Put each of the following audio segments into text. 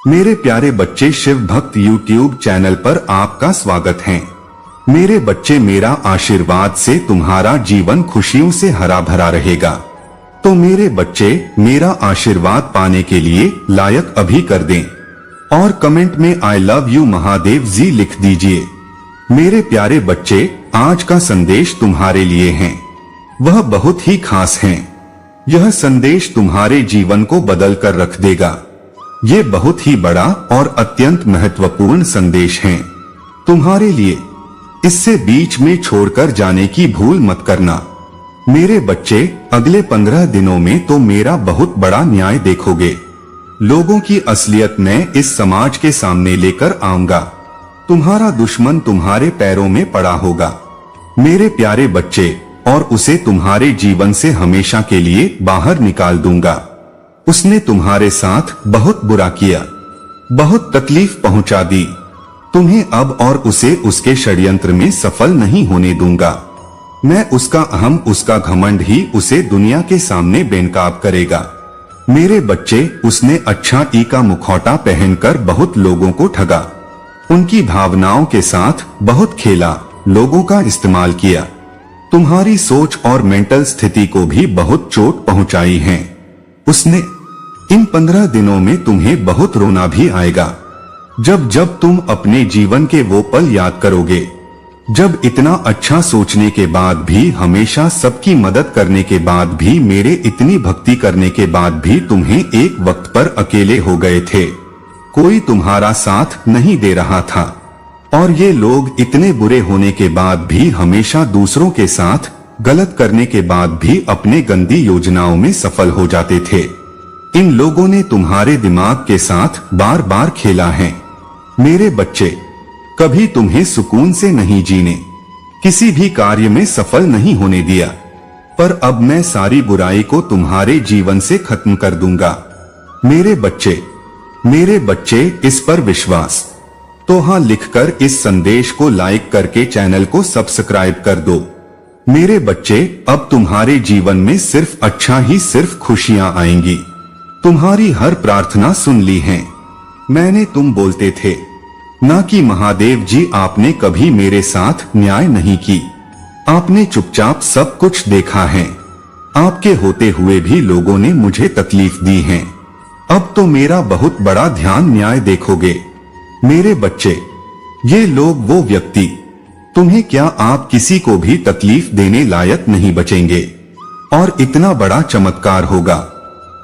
मेरे प्यारे बच्चे, शिव भक्त यूट्यूब चैनल पर आपका स्वागत है। मेरे बच्चे, मेरा आशीर्वाद से तुम्हारा जीवन खुशियों से हरा भरा रहेगा। तो मेरे बच्चे, मेरा आशीर्वाद पाने के लिए लायक अभी कर दें और कमेंट में आई लव यू महादेव जी लिख दीजिए। मेरे प्यारे बच्चे, आज का संदेश तुम्हारे लिए है। वह बहुत ही खास है। यह संदेश तुम्हारे जीवन को बदल कर रख देगा। ये बहुत ही बड़ा और अत्यंत महत्वपूर्ण संदेश है तुम्हारे लिए। इससे बीच में छोड़कर जाने की भूल मत करना। मेरे बच्चे, अगले 15 दिनों में तो मेरा बहुत बड़ा न्याय देखोगे। लोगों की असलियत मैं इस समाज के सामने लेकर आऊंगा। तुम्हारा दुश्मन तुम्हारे पैरों में पड़ा होगा मेरे प्यारे बच्चे, और उसे तुम्हारे जीवन से हमेशा के लिए बाहर निकाल दूंगा। उसने तुम्हारे साथ बहुत बुरा किया, बहुत तकलीफ पहुंचा दी तुम्हें अब, और उसे उसके षड्यंत्र में सफल नहीं होने दूंगा। मैं उसका अहम, उसका घमंड ही उसे दुनिया के सामने बेनकाब करेगा। मेरे बच्चे, उसने अच्छा ई का मुखौटा पहनकर बहुत लोगों को ठगा, उनकी भावनाओं के साथ बहुत खेला, लोगों का इस्तेमाल किया। तुम्हारी सोच और मेंटल स्थिति को भी बहुत चोट पहुंचाई है उसने। इन 15 दिनों में तुम्हें बहुत रोना भी आएगा, जब जब तुम अपने जीवन के वो पल याद करोगे, जब इतना अच्छा सोचने के बाद भी, हमेशा सबकी मदद करने के बाद भी, मेरे इतनी भक्ति करने के बाद भी तुम्हें एक वक्त पर अकेले हो गए थे। कोई तुम्हारा साथ नहीं दे रहा था, और ये लोग इतने बुरे होने के बाद भी, हमेशा दूसरों के साथ गलत करने के बाद भी अपने गंदी योजनाओं में सफल हो जाते थे। इन लोगों ने तुम्हारे दिमाग के साथ बार बार खेला है मेरे बच्चे। कभी तुम्हें सुकून से नहीं जीने, किसी भी कार्य में सफल नहीं होने दिया। पर अब मैं सारी बुराई को तुम्हारे जीवन से खत्म कर दूंगा मेरे बच्चे। मेरे बच्चे, इस पर विश्वास तो हाँ लिखकर इस संदेश को लाइक करके चैनल को सब्सक्राइब कर दो। मेरे बच्चे, अब तुम्हारे जीवन में सिर्फ अच्छा ही, सिर्फ खुशियां आएंगी। तुम्हारी हर प्रार्थना सुन ली है मैंने। तुम बोलते थे ना कि महादेव जी, आपने कभी मेरे साथ न्याय नहीं की। आपने चुपचाप सब कुछ देखा है। आपके होते हुए भी लोगों ने मुझे तकलीफ दी है। अब तो मेरा बहुत बड़ा ध्यान न्याय देखोगे मेरे बच्चे। ये लोग, वो व्यक्ति, तुम्हें क्या, आप किसी को भी तकलीफ देने लायक नहीं बचेंगे। और इतना बड़ा चमत्कार होगा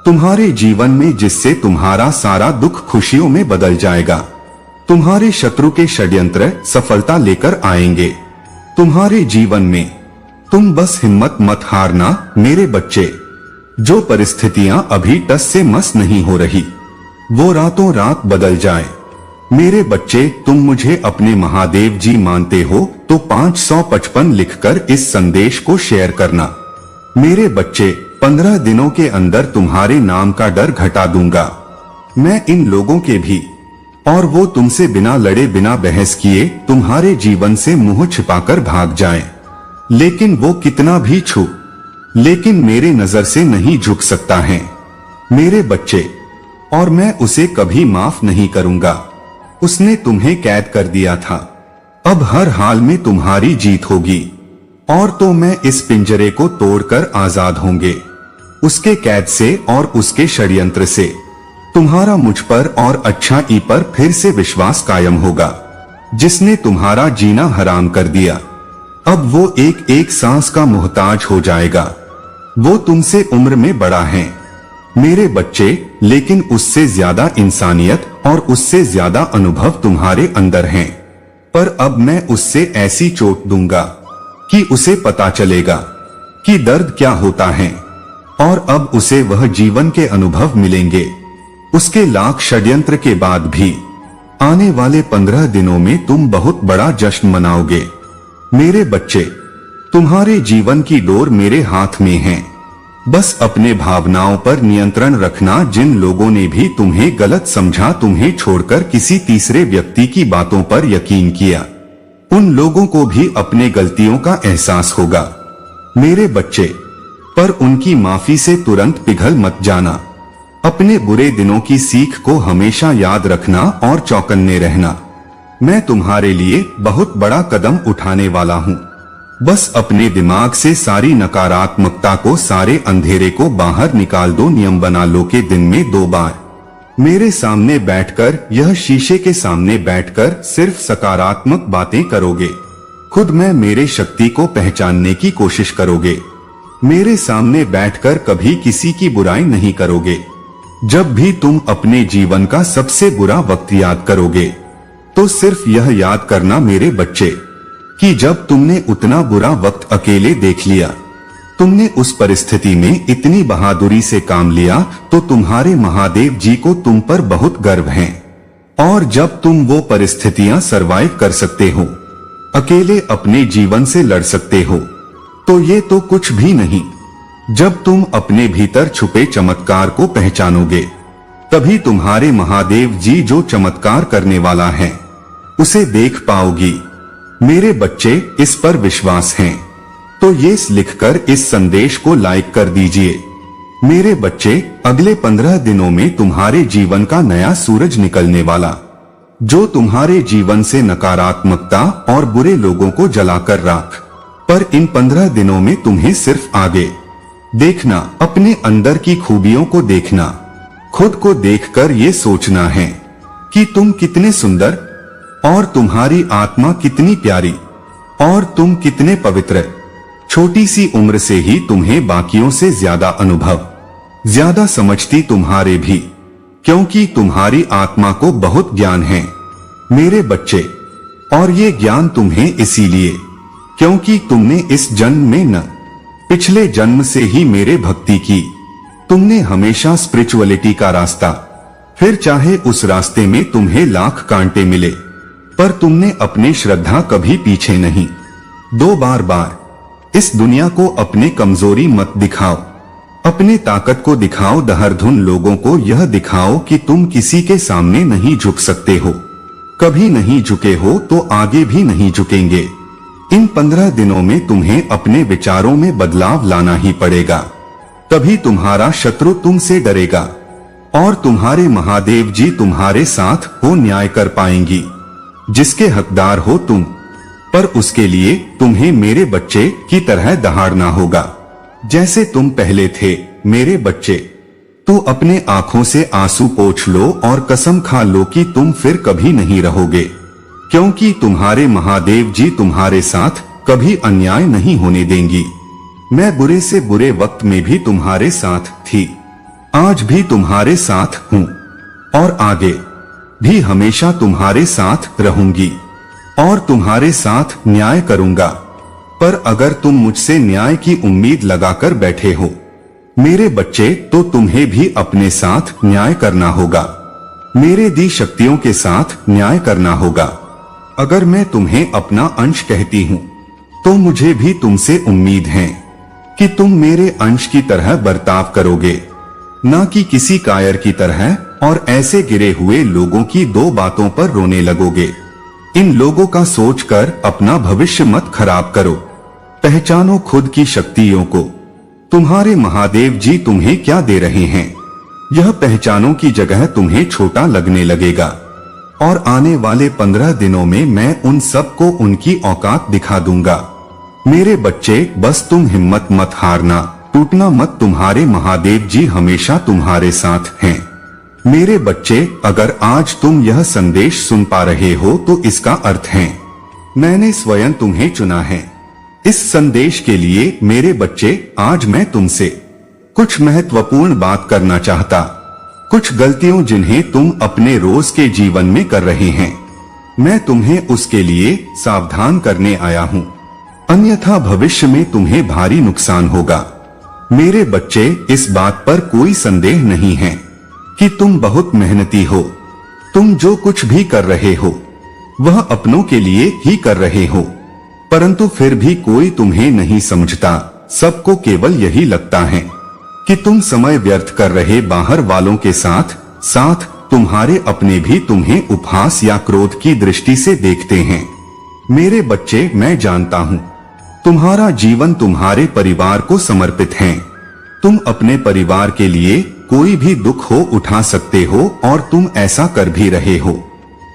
तुम्हारे जीवन में, जिससे तुम्हारा सारा दुख खुशियों में बदल जाएगा। तुम्हारे शत्रु के षड्यंत्र सफलता लेकर आएंगे तुम्हारे जीवन में। तुम बस हिम्मत मत हारना मेरे बच्चे। जो परिस्थितियां अभी टस से मस नहीं हो रही, वो रातों रात बदल जाए मेरे बच्चे। तुम मुझे अपने महादेव जी मानते हो तो 555 लिखकर इस संदेश को शेयर करना मेरे बच्चे। 15 दिनों के अंदर तुम्हारे नाम का डर घटा दूंगा मैं इन लोगों के भी, और वो तुमसे बिना लड़े, बिना बहस किए तुम्हारे जीवन से मुंह छिपाकर भाग जाएं। लेकिन वो कितना भी छू, लेकिन मेरे नजर से नहीं झुक सकता है मेरे बच्चे, और मैं उसे कभी माफ नहीं करूंगा। उसने तुम्हें कैद कर दिया था, अब हर हाल में तुम्हारी जीत होगी, और तो मैं इस पिंजरे को तोड़कर आजाद होंगे उसके कैद से और उसके षड्यंत्र से। तुम्हारा मुझ पर और अच्छा ई पर फिर से विश्वास कायम होगा, जिसने तुम्हारा जीना हराम कर दिया। अब वो एक एक सांस का मोहताज हो जाएगा। वो तुमसे उम्र में बड़ा है मेरे बच्चे, लेकिन उससे ज्यादा इंसानियत और उससे ज्यादा अनुभव तुम्हारे अंदर हैं। पर अब मैं उससे ऐसी चोट दूंगा कि उसे पता चलेगा कि दर्द क्या होता है, और अब उसे वह जीवन के अनुभव मिलेंगे। उसके लाख षड्यंत्र के बाद भी आने वाले 15 दिनों में तुम बहुत बड़ा जश्न मनाओगे मेरे बच्चे। तुम्हारे जीवन की डोर मेरे हाथ में है। बस अपने भावनाओं पर नियंत्रण रखना। जिन लोगों ने भी तुम्हें गलत समझा, तुम्हें छोड़कर किसी तीसरे व्यक्ति की बातों पर यकीन किया, उन लोगों को भी अपने गलतियों का एहसास होगा मेरे बच्चे। पर उनकी माफी से तुरंत पिघल मत जाना। अपने बुरे दिनों की सीख को हमेशा याद रखना और चौकन्ने रहना। मैं तुम्हारे लिए बहुत बड़ा कदम उठाने वाला हूँ। बस अपने दिमाग से सारी नकारात्मकता को, सारे अंधेरे को बाहर निकाल दो। नियम बना लो कि दिन में 2 बार मेरे सामने बैठकर, यह शीशे के सामने बैठकर सिर्फ सकारात्मक बातें करोगे। खुद में मेरे शक्ति को पहचानने की कोशिश करोगे। मेरे सामने बैठकर कभी किसी की बुराई नहीं करोगे। जब भी तुम अपने जीवन का सबसे बुरा वक्त याद करोगे तो सिर्फ यह याद करना मेरे बच्चे कि जब तुमने उतना बुरा वक्त अकेले देख लिया, तुमने उस परिस्थिति में इतनी बहादुरी से काम लिया, तो तुम्हारे महादेव जी को तुम पर बहुत गर्व है। और जब तुम वो परिस्थितियां सरवाइव कर सकते हो, अकेले अपने जीवन से लड़ सकते हो, तो ये तो कुछ भी नहीं। जब तुम अपने भीतर छुपे चमत्कार को पहचानोगे, तभी तुम्हारे महादेव जी जो चमत्कार करने वाला है उसे देख पाओगी। मेरे बच्चे, इस पर विश्वास है तो ये लिखकर इस संदेश को लाइक कर दीजिए। मेरे बच्चे, अगले 15 दिनों में तुम्हारे जीवन का नया सूरज निकलने वाला, जो तुम्हारे जीवन से नकारात्मकता और बुरे लोगों को जलाकर राख। पर इन 15 दिनों में तुम्हें सिर्फ आगे देखना, अपने अंदर की खूबियों को देखना, खुद को देखकर ये सोचना है कि तुम कितने सुंदर और तुम्हारी आत्मा कितनी प्यारी और तुम कितने पवित्र। छोटी सी उम्र से ही तुम्हें बाकियों से ज्यादा अनुभव, ज्यादा समझती तुम्हारे भी, क्योंकि तुम्हारी आत्मा को बहुत ज्ञान है मेरे बच्चे। और ये ज्ञान तुम्हें इसीलिए क्योंकि तुमने इस जन्म में न पिछले जन्म से ही मेरे भक्ति की। तुमने हमेशा स्पिरिचुअलिटी का रास्ता, फिर चाहे उस रास्ते में तुम्हें लाख कांटे मिले, पर तुमने अपनी श्रद्धा कभी पीछे नहीं। 2 बार इस दुनिया को अपने कमजोरी मत दिखाओ, अपने ताकत को दिखाओ। दहरधुन लोगों को यह दिखाओ कि तुम किसी के सामने नहीं झुक सकते हो, कभी नहीं झुके हो तो आगे भी नहीं झुकेंगे। इन 15 दिनों में तुम्हें अपने विचारों में बदलाव लाना ही पड़ेगा, तभी तुम्हारा शत्रु तुमसे डरेगा और तुम्हारे महादेव जी तुम्हारे साथ हो न्याय कर पाएंगी, जिसके हकदार हो तुम। पर उसके लिए तुम्हें मेरे बच्चे की तरह दहाड़ना होगा, जैसे तुम पहले थे मेरे बच्चे। तो अपने आंखों से आंसू पोंछ लो और कसम खा लो कि तुम फिर कभी नहीं रहोगे, क्योंकि तुम्हारे महादेव जी तुम्हारे साथ कभी अन्याय नहीं होने देंगी। मैं बुरे से बुरे वक्त में भी तुम्हारे साथ थी, आज भी तुम्हारे साथ हूँ और आगे भी हमेशा तुम्हारे साथ रहूंगी और तुम्हारे साथ न्याय करूंगा। पर अगर तुम मुझसे न्याय की उम्मीद लगाकर बैठे हो मेरे बच्चे, तो तुम्हें भी अपने साथ न्याय करना होगा, मेरे दी शक्तियों के साथ न्याय करना होगा। अगर मैं तुम्हें अपना अंश कहती हूँ, तो मुझे भी तुमसे उम्मीद है कि तुम मेरे अंश की तरह बर्ताव करोगे, न कि किसी कायर की तरह और ऐसे गिरे हुए लोगों की 2 बातों पर रोने लगोगे। इन लोगों का सोचकर अपना भविष्य मत खराब करो। पहचानो खुद की शक्तियों को। तुम्हारे महादेव जी तुम्हें क्या दे रहे हैं, यह पहचानो की जगह तुम्हें छोटा लगने लगेगा। और आने वाले 15 दिनों में मैं उन सब को उनकी औकात दिखा दूंगा। मेरे बच्चे, बस तुम हिम्मत मत हारना, टूटना मत। तुम्हारे महादेव जी हमेशा तुम्हारे साथ हैं। मेरे बच्चे, अगर आज तुम यह संदेश सुन पा रहे हो तो इसका अर्थ है मैंने स्वयं तुम्हें चुना है इस संदेश के लिए। मेरे बच्चे, आज मैं तुमसे कुछ महत्वपूर्ण बात करना चाहता। कुछ गलतियों जिन्हें तुम अपने रोज के जीवन में कर रहे हैं, मैं तुम्हें उसके लिए सावधान करने आया हूँ, अन्यथा भविष्य में तुम्हें भारी नुकसान होगा। मेरे बच्चे, इस बात पर कोई संदेह नहीं है कि तुम बहुत मेहनती हो। तुम जो कुछ भी कर रहे हो वह अपनों के लिए ही कर रहे हो, परंतु फिर भी कोई तुम्हें नहीं समझता। सबको केवल यही लगता है कि तुम समय व्यर्थ कर रहे बाहर वालों के साथ साथ तुम्हारे अपने भी तुम्हें उपहास या क्रोध की दृष्टि से देखते हैं। मेरे बच्चे, मैं जानता हूँ तुम्हारा जीवन तुम्हारे परिवार को समर्पित है। तुम अपने परिवार के लिए कोई भी दुख हो उठा सकते हो और तुम ऐसा कर भी रहे हो।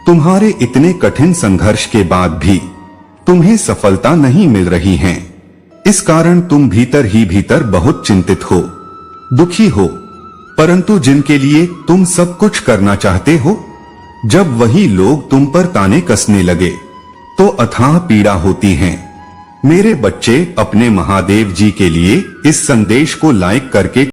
तुम्हारे इतने कठिन संघर्ष के बाद भी तुम्हें सफलता नहीं मिल रही है। इस कारण तुम भीतर ही भीतर बहुत चिंतित हो, दुखी हो। परंतु जिनके लिए तुम सब कुछ करना चाहते हो, जब वही लोग तुम पर ताने कसने लगे तो अथाह पीड़ा होती है। मेरे बच्चे, अपने महादेव जी के लिए इस संदेश को लाइक करके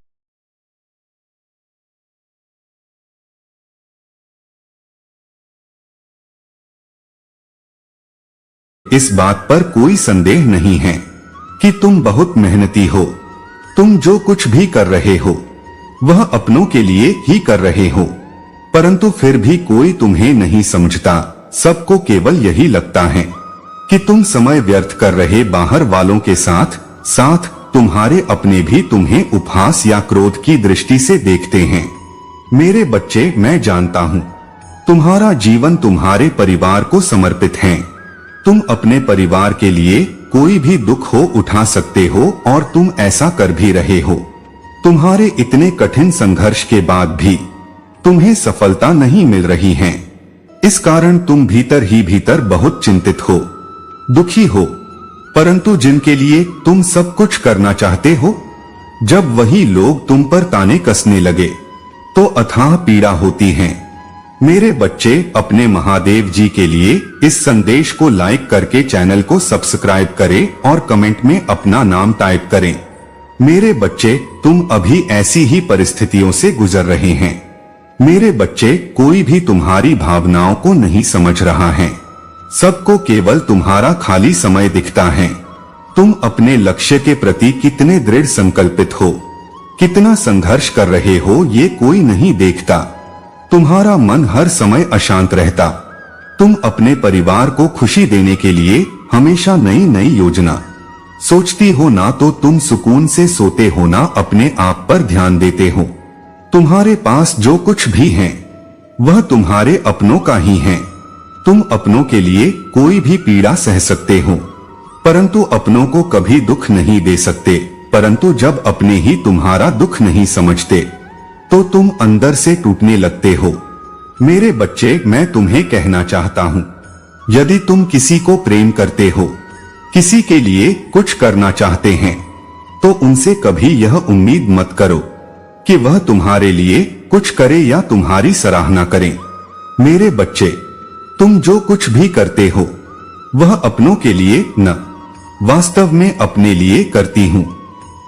इस बात पर कोई संदेह नहीं है कि तुम बहुत मेहनती हो। तुम जो कुछ भी कर रहे हो वह अपनों के लिए ही कर रहे हो, परंतु फिर भी कोई तुम्हें नहीं समझता। सबको केवल यही लगता है कि तुम समय व्यर्थ कर रहे बाहर वालों के साथ साथ तुम्हारे अपने भी तुम्हें उपहास या क्रोध की दृष्टि से देखते हैं। मेरे बच्चे, मैं जानता हूँ तुम्हारा जीवन तुम्हारे परिवार को समर्पित है। तुम अपने परिवार के लिए कोई भी दुख हो उठा सकते हो और तुम ऐसा कर भी रहे हो। तुम्हारे इतने कठिन संघर्ष के बाद भी तुम्हें सफलता नहीं मिल रही है। इस कारण तुम भीतर ही भीतर बहुत चिंतित हो, दुखी हो। परंतु जिनके लिए तुम सब कुछ करना चाहते हो, जब वही लोग तुम पर ताने कसने लगे तो अथाह पीड़ा होती है। मेरे बच्चे, अपने महादेव जी के लिए इस संदेश को लाइक करके चैनल को सब्सक्राइब करें और कमेंट में अपना नाम टाइप करें। मेरे बच्चे, तुम अभी ऐसी ही परिस्थितियों से गुजर रहे हैं। मेरे बच्चे, कोई भी तुम्हारी भावनाओं को नहीं समझ रहा है। सबको केवल तुम्हारा खाली समय दिखता है। तुम अपने लक्ष्य के प्रति कितने दृढ़ संकल्पित हो, कितना संघर्ष कर रहे हो, ये कोई नहीं देखता। तुम्हारा मन हर समय अशांत रहता। तुम अपने परिवार को खुशी देने के लिए हमेशा नई नई योजना सोचती हो। ना तो तुम सुकून से सोते हो, ना अपने आप पर ध्यान देते हो। तुम्हारे पास जो कुछ भी है वह तुम्हारे अपनों का ही है। तुम अपनों के लिए कोई भी पीड़ा सह सकते हो, परंतु अपनों को कभी दुख नहीं दे सकते। परंतु जब अपने ही तुम्हारा दुख नहीं समझते तो तुम अंदर से टूटने लगते हो। मेरे बच्चे, मैं तुम्हें कहना चाहता हूँ, यदि तुम किसी को प्रेम करते हो, किसी के लिए कुछ करना चाहते हैं, तो उनसे कभी यह उम्मीद मत करो कि वह तुम्हारे लिए कुछ करे या तुम्हारी सराहना करे। मेरे बच्चे, तुम जो कुछ भी करते हो वह अपनों के लिए न, वास्तव में अपने लिए करती हूँ।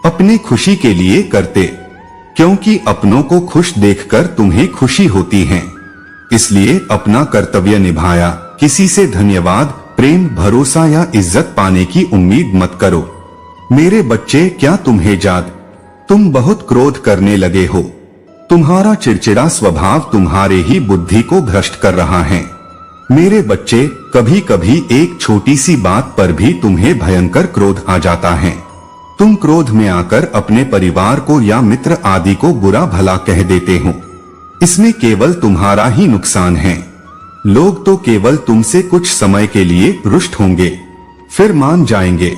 अपनी खुशी के लिए करते, क्योंकि अपनों को खुश देखकर तुम्हें खुशी होती है। इसलिए अपना कर्तव्य निभाया। किसी से धन्यवाद, प्रेम, भरोसा या इज्जत पाने की उम्मीद मत करो। मेरे बच्चे, क्या तुम्हें याद, तुम बहुत क्रोध करने लगे हो। तुम्हारा चिड़चिड़ा स्वभाव तुम्हारे ही बुद्धि को भ्रष्ट कर रहा है। मेरे बच्चे, कभी कभी एक छोटी सी बात पर भी तुम्हें भयंकर क्रोध आ जाता है। तुम क्रोध में आकर अपने परिवार को या मित्र आदि को बुरा भला कह देते हो। इसमें केवल तुम्हारा ही नुकसान है। लोग तो केवल तुमसे कुछ समय के लिए रुष्ट होंगे, फिर मान जाएंगे,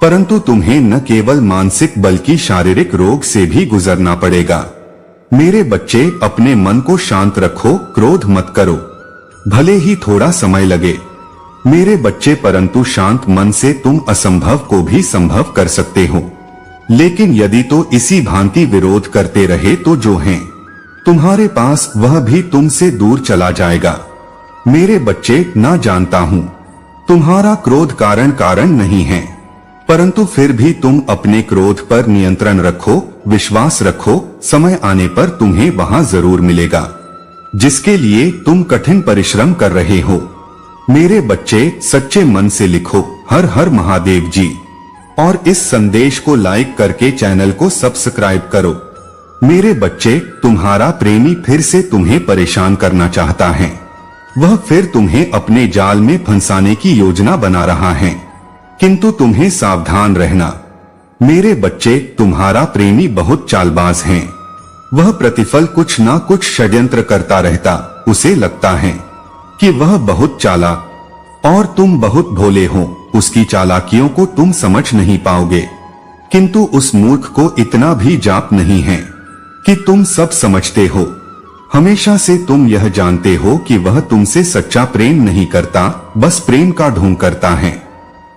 परंतु तुम्हें न केवल मानसिक बल्कि शारीरिक रोग से भी गुजरना पड़ेगा। मेरे बच्चे, अपने मन को शांत रखो, क्रोध मत करो, भले ही थोड़ा समय लगे। मेरे बच्चे, परंतु शांत मन से तुम असंभव को भी संभव कर सकते हो। लेकिन यदि तो इसी भांति विरोध करते रहे तो जो है तुम्हारे पास वह भी तुमसे दूर चला जाएगा। मेरे बच्चे, ना जानता हूँ तुम्हारा क्रोध कारण नहीं है, परंतु फिर भी तुम अपने क्रोध पर नियंत्रण रखो, विश्वास रखो। समय आने पर तुम्हें वहां जरूर मिलेगा जिसके लिए तुम कठिन परिश्रम कर रहे हो। मेरे बच्चे, सच्चे मन से लिखो हर हर महादेव जी और इस संदेश को लाइक करके चैनल को सब्सक्राइब करो। मेरे बच्चे, तुम्हारा प्रेमी फिर से तुम्हें परेशान करना चाहता है। वह फिर तुम्हें अपने जाल में फंसाने की योजना बना रहा है, किंतु तुम्हें सावधान रहना। मेरे बच्चे, तुम्हारा प्रेमी बहुत चालबाज है। वह प्रतिफल कुछ ना कुछ षड्यंत्र करता रहता। उसे लगता है कि वह बहुत चालाक और तुम बहुत भोले हो। उसकी चालाकियों को तुम समझ नहीं पाओगे, किंतु उस मूर्ख को इतना भी जाप नहीं है कि तुम सब समझते हो। हमेशा से तुम यह जानते हो कि वह तुमसे सच्चा प्रेम नहीं करता, बस प्रेम का ढोंग करता है।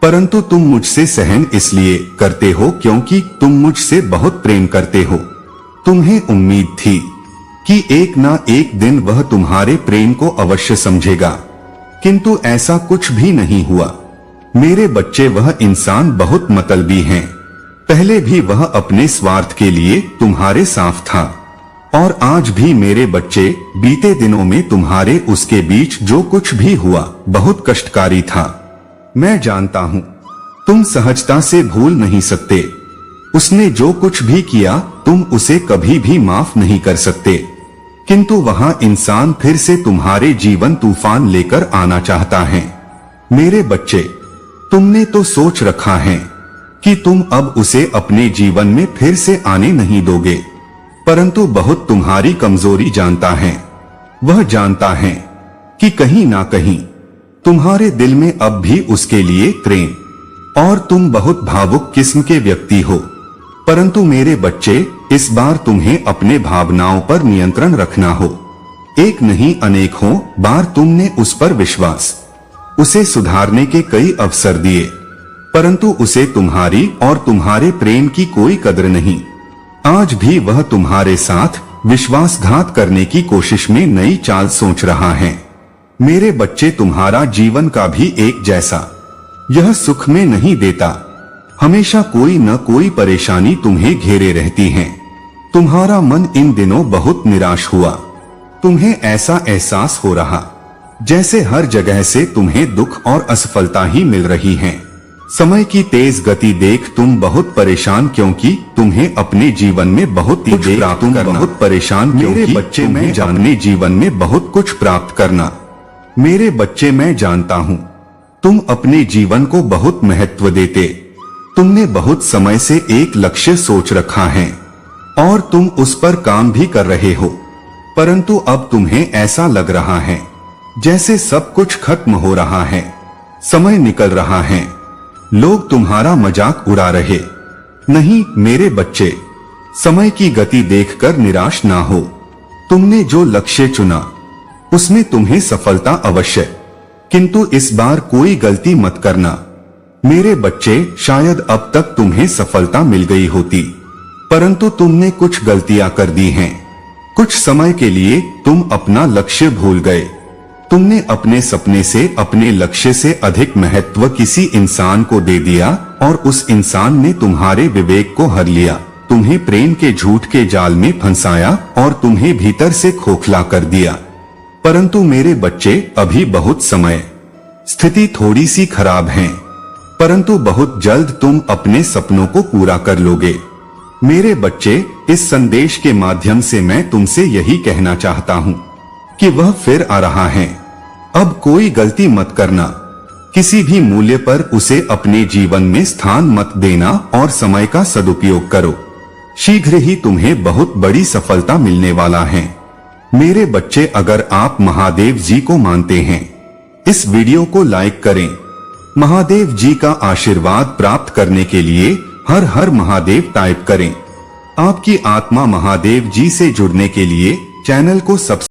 परंतु तुम मुझसे सहन इसलिए करते हो क्योंकि तुम मुझसे बहुत प्रेम करते हो। तुम्हें उम्मीद थी कि एक ना एक दिन वह तुम्हारे प्रेम को अवश्य समझेगा, किंतु ऐसा कुछ भी नहीं हुआ। मेरे बच्चे, वह इंसान बहुत मतलबी हैं। पहले भी वह अपने स्वार्थ के लिए तुम्हारे साथ था, और आज भी मेरे बच्चे, बीते दिनों में तुम्हारे उसके बीच जो कुछ भी हुआ बहुत कष्टकारी था। मैं जानता हूँ तुम सहजता से भूल नहीं सकते। उसने जो कुछ भी किया तुम उसे कभी भी माफ नहीं कर सकते, किंतु वहां इंसान फिर से तुम्हारे जीवन तूफान लेकर आना चाहता है। मेरे बच्चे, तुमने तो सोच रखा है कि तुम अब उसे अपने जीवन में फिर से आने नहीं दोगे, परंतु बहुत तुम्हारी कमजोरी जानता है। वह जानता है कि कहीं ना कहीं तुम्हारे दिल में अब भी उसके लिए प्रेम, और तुम बहुत भावुक किस्म के व्यक्ति हो। परंतु मेरे बच्चे, इस बार तुम्हें अपने भावनाओं पर नियंत्रण रखना हो। एक नहीं अनेकों बार तुमने उस पर विश्वास, उसे सुधारने के कई अवसर दिए, परंतु उसे तुम्हारी और तुम्हारे प्रेम की कोई कदर नहीं। आज भी वह तुम्हारे साथ विश्वासघात करने की कोशिश में नई चाल सोच रहा है। मेरे बच्चे, तुम्हारा जीवन का भी एक जैसा यह सुख में नहीं देता। हमेशा कोई न कोई परेशानी तुम्हें घेरे रहती है। तुम्हारा मन इन दिनों बहुत निराश हुआ। तुम्हें ऐसा एहसास हो रहा जैसे हर जगह से तुम्हें दुख और असफलता ही मिल रही है। समय की तेज गति देख तुम बहुत परेशान, क्योंकि तुम्हें अपने जीवन में बहुत बहुत परेशान। मेरे बच्चे, मैं अपने जीवन में बहुत कुछ प्राप्त करना। मेरे बच्चे, मैं जानता हूँ तुम अपने जीवन को बहुत महत्व देते। तुमने बहुत समय से एक लक्ष्य सोच रखा है और तुम उस पर काम भी कर रहे हो, परंतु अब तुम्हें ऐसा लग रहा है जैसे सब कुछ खत्म हो रहा है, समय निकल रहा है, लोग तुम्हारा मजाक उड़ा रहे। नहीं मेरे बच्चे, समय की गति देखकर निराश ना हो। तुमने जो लक्ष्य चुना उसमें तुम्हें सफलता अवश्य, किंतु इस बार कोई गलती मत करना। मेरे बच्चे, शायद अब तक तुम्हें सफलता मिल गई होती, परंतु तुमने कुछ गलतियां कर दी हैं। कुछ समय के लिए तुम अपना लक्ष्य भूल गए। तुमने अपने सपने से, अपने लक्ष्य से अधिक महत्व किसी इंसान को दे दिया, और उस इंसान ने तुम्हारे विवेक को हर लिया, तुम्हें प्रेम के झूठ के जाल में फंसाया और तुम्हें भीतर से खोखला कर दिया। परंतु मेरे बच्चे, अभी बहुत समय, स्थिति थोड़ी सी खराब है, परंतु बहुत जल्द तुम अपने सपनों को पूरा कर लोगे। मेरे बच्चे, इस संदेश के माध्यम से मैं तुमसे यही कहना चाहता हूँ कि वह फिर आ रहा है। अब कोई गलती मत करना, किसी भी मूल्य पर उसे अपने जीवन में स्थान मत देना और समय का सदुपयोग करो। शीघ्र ही तुम्हें बहुत बड़ी सफलता मिलने वाला है। मेरे बच्चे, अगर आप महादेव जी को मानते हैं, इस वीडियो को लाइक करें। महादेव जी का आशीर्वाद प्राप्त करने के लिए हर हर महादेव टाइप करें। आपकी आत्मा महादेव जी से जुड़ने के लिए चैनल को सब्सक्राइब